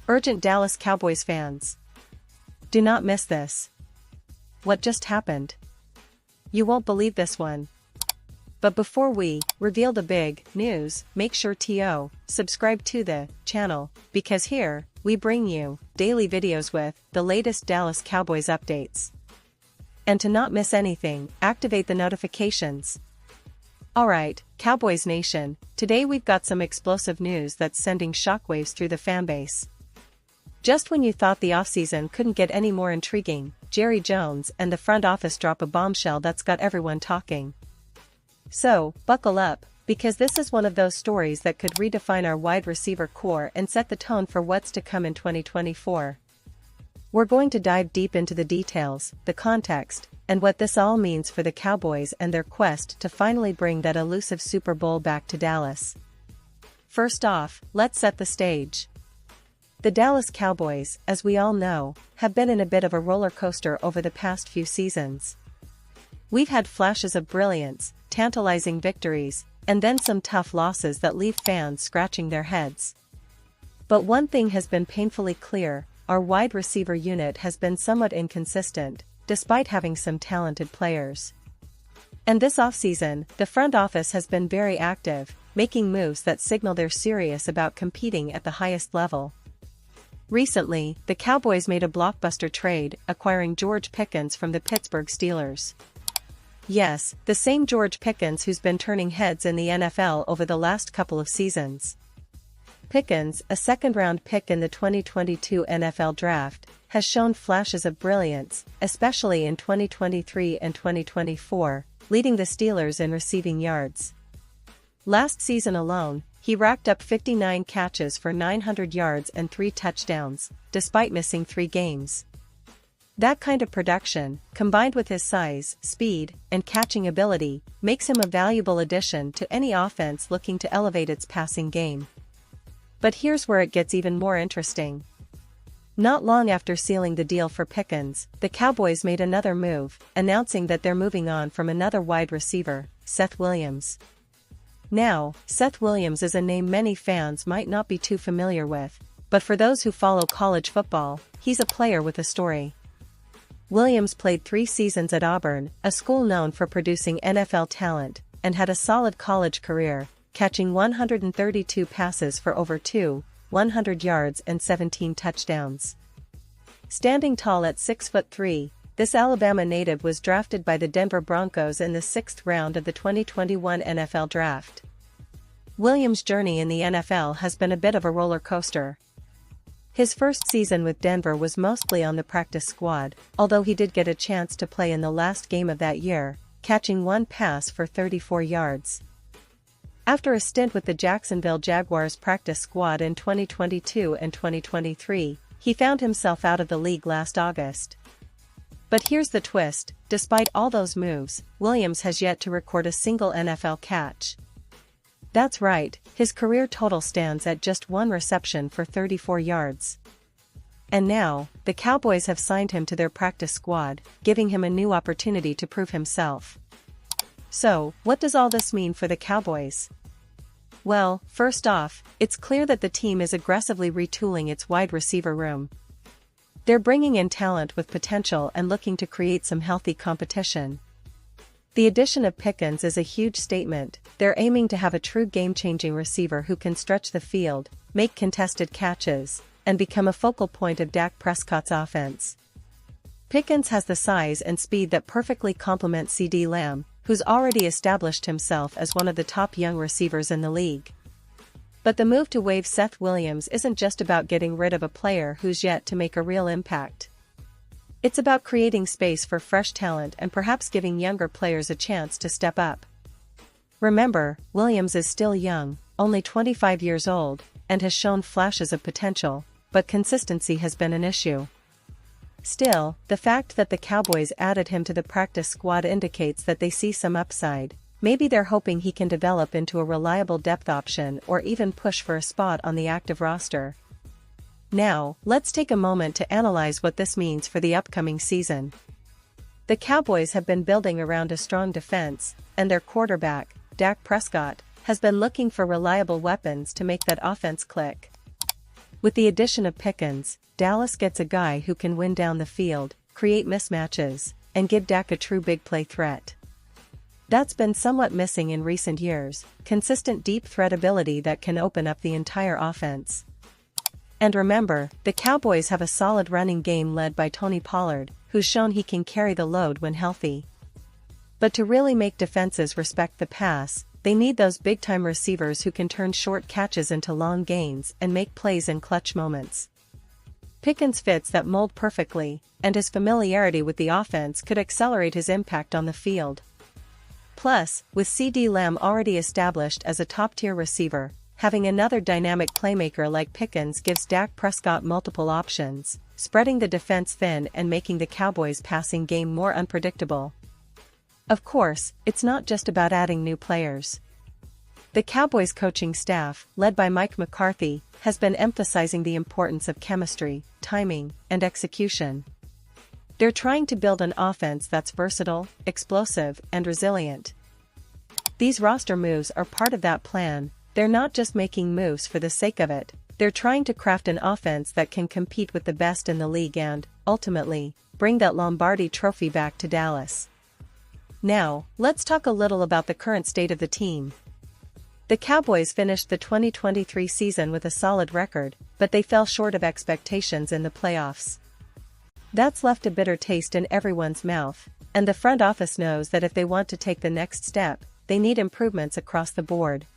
Urgent Dallas Cowboys fans. Do not miss this. What just happened? You won't believe this one. But before we reveal the big news, make sure to subscribe to the channel, because here, we bring you daily videos with the latest Dallas Cowboys updates. And to not miss anything, activate the notifications. Alright, Cowboys Nation, today we've got some explosive news that's sending shockwaves through the fanbase. Just when you thought the offseason couldn't get any more intriguing, Jerry Jones and the front office drop a bombshell that's got everyone talking. So, buckle up, because this is one of those stories that could redefine our wide receiver core and set the tone for what's to come in 2024. We're going to dive deep into the details, the context, and what this all means for the Cowboys and their quest to finally bring that elusive Super Bowl back to Dallas. First off, let's set the stage. The Dallas Cowboys, as we all know, have been in a bit of a roller coaster over the past few seasons. We've had flashes of brilliance, tantalizing victories, and then some tough losses that leave fans scratching their heads. But one thing has been painfully clear: our wide receiver unit has been somewhat inconsistent, despite having some talented players. And this offseason, the front office has been very active, making moves that signal they're serious about competing at the highest level. Recently, the Cowboys made a blockbuster trade, acquiring George Pickens from the Pittsburgh Steelers. Yes, the same George Pickens who's been turning heads in the NFL over the last couple of seasons. Pickens, a second-round pick in the 2022 NFL Draft, has shown flashes of brilliance, especially in 2023 and 2024, leading the Steelers in receiving yards. Last season alone, he racked up 59 catches for 900 yards and 3 touchdowns, despite missing 3 games. That kind of production, combined with his size, speed, and catching ability, makes him a valuable addition to any offense looking to elevate its passing game. But here's where it gets even more interesting. Not long after sealing the deal for Pickens, the Cowboys made another move, announcing that they're moving on from another wide receiver, Seth Williams. Now, Seth Williams is a name many fans might not be too familiar with, but for those who follow college football, he's a player with a story. Williams played 3 seasons at Auburn, a school known for producing NFL talent, and had a solid college career, catching 132 passes for over 200 yards and 17 touchdowns. Standing tall at 6'3", this Alabama native was drafted by the Denver Broncos in the 6th round of the 2021 NFL Draft. Williams' journey in the NFL has been a bit of a roller coaster. His first season with Denver was mostly on the practice squad, although he did get a chance to play in the last game of that year, catching 1 pass for 34 yards. After a stint with the Jacksonville Jaguars practice squad in 2022 and 2023, he found himself out of the league last August. But here's the twist: despite all those moves, Williams has yet to record a single NFL catch. That's right, his career total stands at just 1 reception for 34 yards. And now, the Cowboys have signed him to their practice squad, giving him a new opportunity to prove himself. So, what does all this mean for the Cowboys? Well, first off, it's clear that the team is aggressively retooling its wide receiver room. They're bringing in talent with potential and looking to create some healthy competition. The addition of Pickens is a huge statement. They're aiming to have a true game-changing receiver who can stretch the field, make contested catches, and become a focal point of Dak Prescott's offense. Pickens has the size and speed that perfectly complement CeeDee Lamb, who's already established himself as one of the top young receivers in the league. But the move to waive Seth Williams isn't just about getting rid of a player who's yet to make a real impact. It's about creating space for fresh talent and perhaps giving younger players a chance to step up. Remember, Williams is still young, only 25 years old, and has shown flashes of potential, but consistency has been an issue. Still, the fact that the Cowboys added him to the practice squad indicates that they see some upside. Maybe they're hoping he can develop into a reliable depth option or even push for a spot on the active roster. Now, let's take a moment to analyze what this means for the upcoming season. The Cowboys have been building around a strong defense, and their quarterback, Dak Prescott, has been looking for reliable weapons to make that offense click. With the addition of Pickens, Dallas gets a guy who can win down the field, create mismatches, and give Dak a true big play threat. That's been somewhat missing in recent years, consistent deep threat ability that can open up the entire offense. And remember, the Cowboys have a solid running game led by Tony Pollard, who's shown he can carry the load when healthy. But to really make defenses respect the pass, they need those big-time receivers who can turn short catches into long gains and make plays in clutch moments. Pickens fits that mold perfectly, and his familiarity with the offense could accelerate his impact on the field. Plus, with CeeDee Lamb already established as a top-tier receiver, having another dynamic playmaker like Pickens gives Dak Prescott multiple options, spreading the defense thin and making the Cowboys' passing game more unpredictable. Of course, it's not just about adding new players. The Cowboys' coaching staff, led by Mike McCarthy, has been emphasizing the importance of chemistry, timing, and execution. They're trying to build an offense that's versatile, explosive, and resilient. These roster moves are part of that plan. They're not just making moves for the sake of it, they're trying to craft an offense that can compete with the best in the league and, ultimately, bring that Lombardi trophy back to Dallas. Now, let's talk a little about the current state of the team. The Cowboys finished the 2023 season with a solid record, but they fell short of expectations in the playoffs. That's left a bitter taste in everyone's mouth, and the front office knows that if they want to take the next step, they need improvements across the board.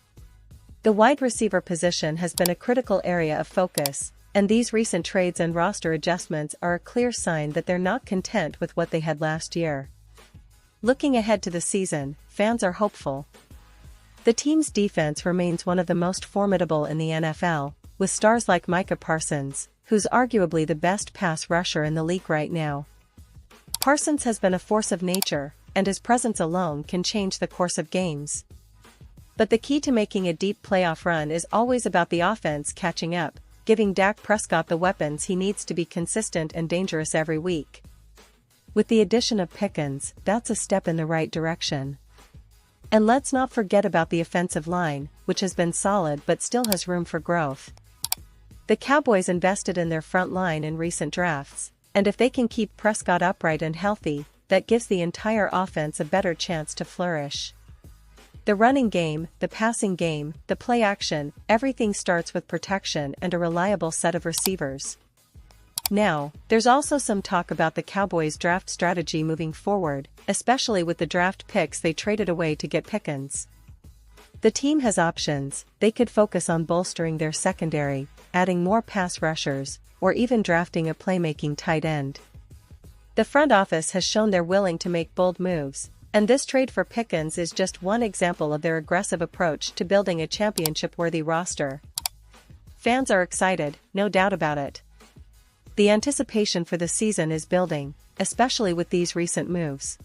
The wide receiver position has been a critical area of focus, and these recent trades and roster adjustments are a clear sign that they're not content with what they had last year. Looking ahead to the season, fans are hopeful. The team's defense remains one of the most formidable in the NFL, with stars like Micah Parsons, who's arguably the best pass rusher in the league right now. Parsons has been a force of nature, and his presence alone can change the course of games. But the key to making a deep playoff run is always about the offense catching up, giving Dak Prescott the weapons he needs to be consistent and dangerous every week. With the addition of Pickens, that's a step in the right direction. And let's not forget about the offensive line, which has been solid but still has room for growth. The Cowboys invested in their front line in recent drafts, and if they can keep Prescott upright and healthy, that gives the entire offense a better chance to flourish. The running game, the passing game, the play action, everything starts with protection and a reliable set of receivers. Now, there's also some talk about the Cowboys' draft strategy moving forward, especially with the draft picks they traded away to get Pickens. The team has options. They could focus on bolstering their secondary, adding more pass rushers, or even drafting a playmaking tight end. The front office has shown they're willing to make bold moves, and this trade for Pickens is just one example of their aggressive approach to building a championship-worthy roster. Fans are excited, no doubt about it. The anticipation for the season is building, especially with these recent moves.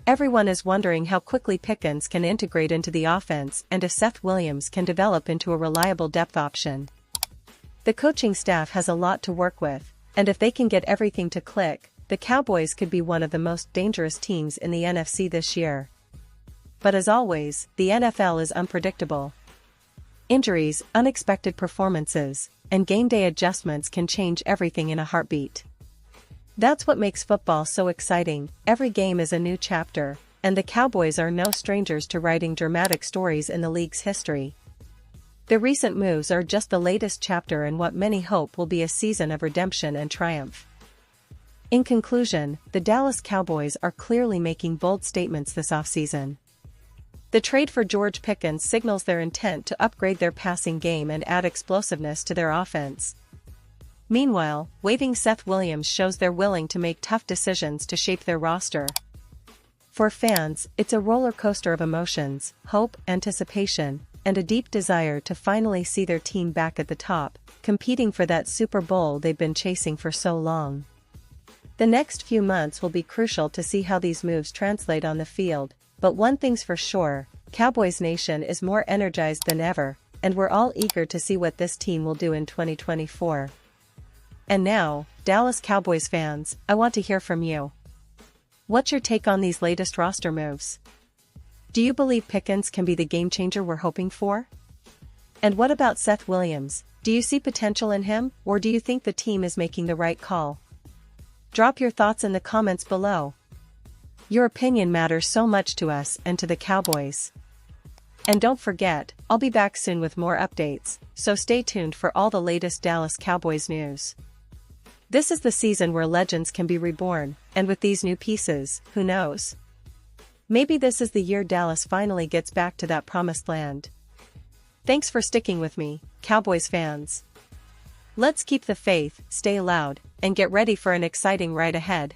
Everyone is wondering how quickly Pickens can integrate into the offense and if Seth Williams can develop into a reliable depth option. The coaching staff has a lot to work with, and if they can get everything to click, the Cowboys could be one of the most dangerous teams in the NFC this year. But as always, the NFL is unpredictable. Injuries, unexpected performances, and game day adjustments can change everything in a heartbeat. That's what makes football so exciting. Every game is a new chapter, and the Cowboys are no strangers to writing dramatic stories in the league's history. The recent moves are just the latest chapter in what many hope will be a season of redemption and triumph. In conclusion, the Dallas Cowboys are clearly making bold statements this offseason. The trade for George Pickens signals their intent to upgrade their passing game and add explosiveness to their offense. Meanwhile, waiving Seth Williams shows they're willing to make tough decisions to shape their roster. For fans, it's a roller coaster of emotions, hope, anticipation, and a deep desire to finally see their team back at the top, competing for that Super Bowl they've been chasing for so long. The next few months will be crucial to see how these moves translate on the field, but one thing's for sure, Cowboys Nation is more energized than ever, and we're all eager to see what this team will do in 2024. And now, Dallas Cowboys fans, I want to hear from you. What's your take on these latest roster moves? Do you believe Pickens can be the game changer we're hoping for? And what about Seth Williams? Do you see potential in him, or do you think the team is making the right call? Drop your thoughts in the comments below. Your opinion matters so much to us and to the Cowboys. And don't forget, I'll be back soon with more updates, so stay tuned for all the latest Dallas Cowboys news. This is the season where legends can be reborn, and with these new pieces, who knows? Maybe this is the year Dallas finally gets back to that promised land. Thanks for sticking with me, Cowboys fans. Let's keep the faith, stay loud, and get ready for an exciting ride ahead.